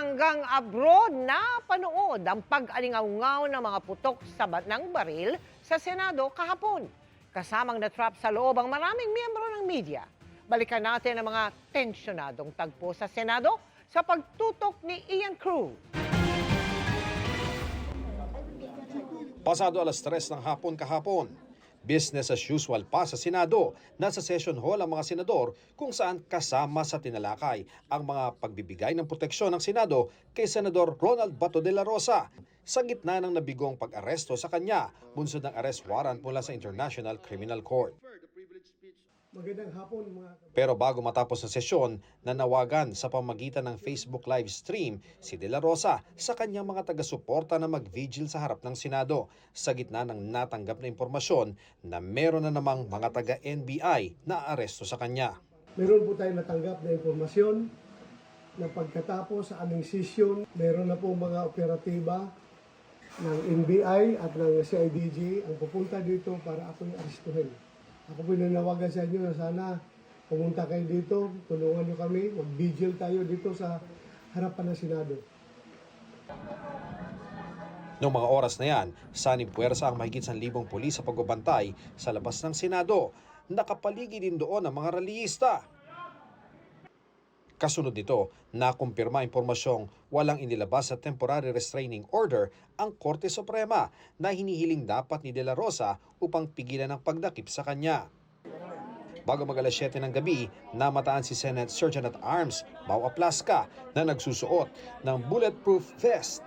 hanggang abroad na panood ang pag-alingaw ng mga putok ng baril sa Senado kahapon. Kasamang na-trap sa loob ang maraming miyembro ng media. Balikan natin ang mga tensyonadong tagpo sa Senado sa pagtutok ni Ian Cruz. Pasado alas 3 ng hapon kahapon, business as usual pa sa Senado. Nasa session hall ang mga senador kung saan kasama sa tinalakay ang mga pagbibigay ng proteksyon ng Senado kay Senador Ronald Bato de la Rosa sa gitna ng nabigong pag-aresto sa kanya bunsod ng arrest warrant mula sa International Criminal Court. Magandang hapon mga Pero bago matapos ang sesyon, nanawagan sa pamagitan ng Facebook live stream si De La Rosa sa kanyang mga taga-suporta na mag-vigil sa harap ng Senado sa gitna ng natanggap na impormasyon na meron na namang mga taga-NBI na aresto sa kanya. Meron po tayong natanggap na impormasyon na pagkatapos sa aming session, meron na po mga operatiba ng NBI at ng CIDG ang pupunta dito para ako'y arestuhin. Ako po nanawagan sa inyo na sana pumunta kayo dito, tulungan nyo kami, mag-vigil tayo dito sa harapan ng Senado. Noong mga oras na yan, sanib puwersa ang mahigit 1,000 pulis sa pagbabantay sa labas ng Senado. Nakapaligid din doon ang mga rallyista. Kasunod nito, nakumpirma impormasyong walang inilabas sa temporary restraining order ang Korte Suprema na hinihiling dapat ni De La Rosa upang pigilan ang pagdakip sa kanya. Bago mag-alas 7 ng gabi, namataan si Senate Sergeant at Arms Mau Aplasca na nagsusuot ng bulletproof vest.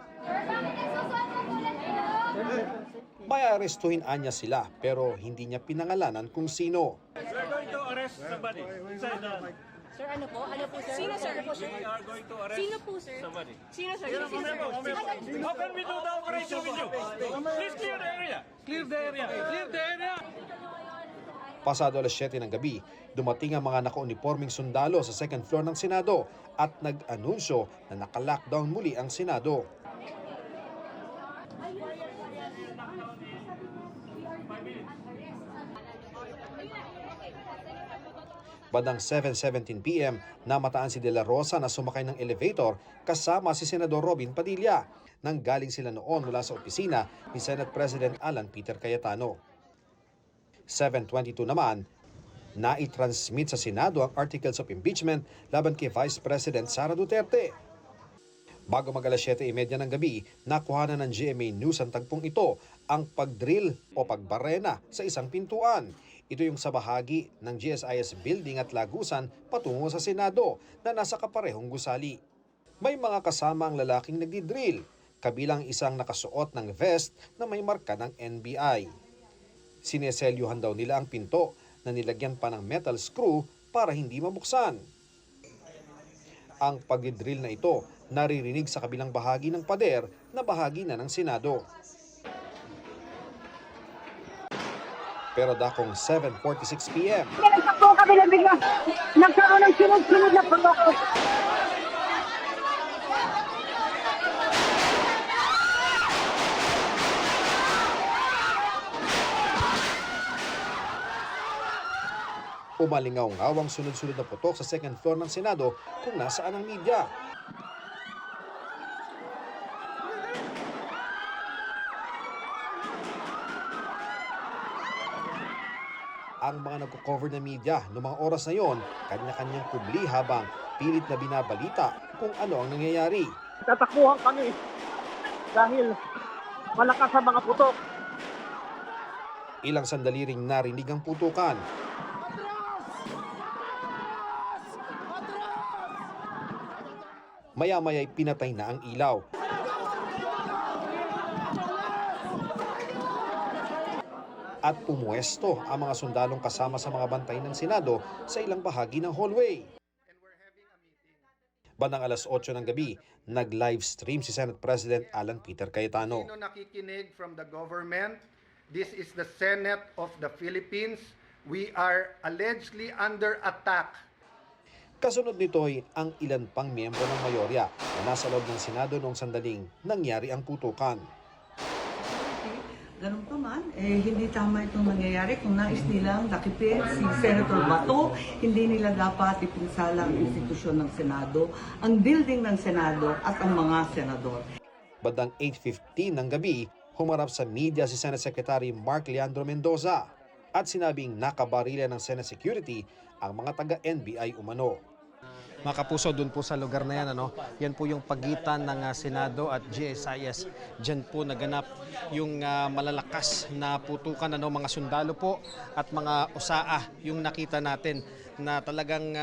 May arestuhin anya sila pero hindi niya pinangalanan kung sino. We're going to arrest somebody inside the... Sir, ano po? Ano po, sir? Sino, sir? We are going to arrest Sino po, sir? somebody. Sino, sir? How can we do the operation with you? Please clear the area. Clear the area. Clear the area. Pasado alas 7 ng gabi, dumating ang mga naka-uniforming sundalo sa second floor ng Senado at nag-anunsyo na naka-lockdown muli ang Senado. Bandang 7:17 p.m., namataan si De La Rosa na sumakay ng elevator kasama si Senador Robin Padilla. Nanggaling sila noon mula sa opisina ni Senate President Alan Peter Cayetano. 7:22 naman, naitransmit sa Senado ang articles of impeachment laban kay Vice President Sara Duterte. Bago mag-alas 7:30 ng gabi, nakuhanan ng GMA News ang tagpong ito, ang pagdrill o pagbarena sa isang pintuan. Ito yung sa bahagi ng GSIS building at lagusan patungo sa Senado na nasa kaparehong gusali. May mga kasama ang lalaking nagdidrill, kabilang isang nakasuot ng vest na may marka ng NBI. Sineselyuhan daw nila ang pinto na nilagyan pa ng metal screw para hindi mabuksan. Ang pagdidrill na ito naririnig sa kabilang bahagi ng pader na bahagi na ng Senado. Pero dakong 7:46 p.m. Nagtakbo kami na bigla. Nagkaroon ng sunod-sunod na protocol. Umalingaw-ngaw ang sunod-sunod na putok sa second floor ng Senado kung nasaan ang media. Ang mga nagko-cover na media noong mga oras na yon, kanya-kanyang kubli habang pilit na binabalita kung ano ang nangyayari. Tatakbuhan kami dahil malakas sa mga putok. Ilang sandali ring narinig ang putukan. Maya-maya'y pinatay na ang ilaw. At pumuesto ang mga sundalong kasama sa mga bantay ng Senado sa ilang bahagi ng hallway. Bandang alas 8 ng gabi, nag-live stream si Senate President Alan Peter Cayetano. Sino nakikinig from the government? This is the Senate of the Philippines. We are allegedly under attack. Kasunod nito'y ang ilan pang miyembro ng mayorya na nasa loob ng Senado noong sandaling nangyari ang putukan. Ganun pa man, hindi tama itong nangyayari. Kung nais nilang nakipin si Senator Bato, hindi nila dapat ipinsala ang institusyon ng Senado, ang building ng Senado at ang mga senador. Bandang 8:15 ng gabi, humarap sa media si Senate Secretary Mark Leandro Mendoza at sinabing nakabarila ng Senate Security ang mga taga-NBI umano. Mga kapuso, doon po sa lugar na yan, yan po yung pagitan ng Senado at GSIS. Diyan po naganap yung malalakas na putukan, mga sundalo po at mga usaa yung nakita natin na talagang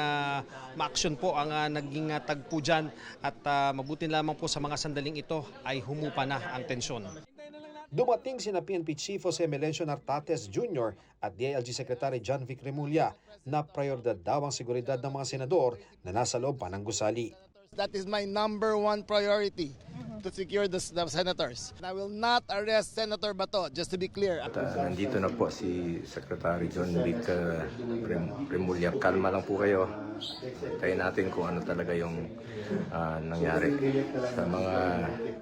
ma-action po ang naging tagpo dyan at mabuti lamang po sa mga sandaling ito ay humupa na ang tensyon. Dumating sina PNP Chief Jose Melencio Nartates Jr. at DILG Secretary John Vic Remulla na prioridad daw ang seguridad ng mga senador na nasa loob pa ng gusali. That is my number one priority, to secure the senators. I will not arrest Senator Bato, just to be clear. Nandito na po si Secretary John Vic Remulla. Kalma lang po kayo. Tayo natin kung ano talaga yung nangyari. Sa mga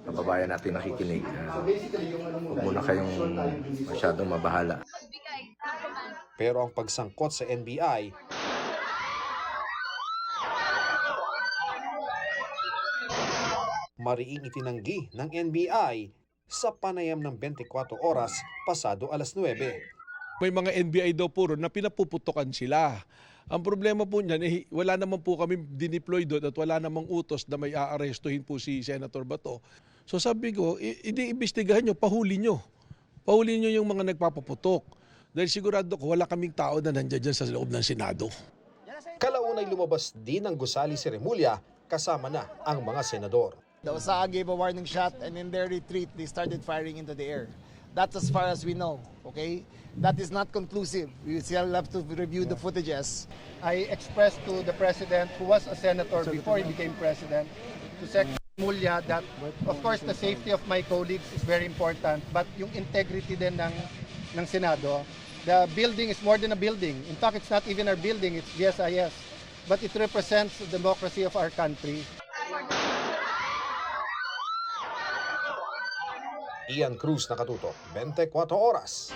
kababayan natin nakikinig, huwag muna kayong masyadong mabahala. Pero ang pagsangkot sa NBI mariing itinanggi ng NBI sa panayam ng 24 oras pasado alas 9. May mga NBI daw po ron na pinapuputukan sila. Ang problema po niyan, wala naman po kami dineploy doon at wala namang utos na may aarestuhin po si Senator Bato. So sabi ko, iimbestigahan nyo, pahuli nyo. Pahuli nyo yung mga nagpapaputok. Dahil sigurado ko wala kaming tao na nandiyan dyan sa loob ng Senado. Kalaunay lumabas din ng gusali si Remulla kasama na ang mga senador. The OSAA gave a warning shot and in their retreat, they started firing into the air. That's as far as we know, okay? That is not conclusive. We still have to review the footages. I expressed to the President, who was a senator before he became President, to Secretary Mulya that, of course, the safety of my colleagues is very important, but yung integrity din ng Senado, the building is more than a building. In fact, it's not even our building, it's GSIS. But it represents the democracy of our country. Ian Cruz, Nakatutok, 24 Oras.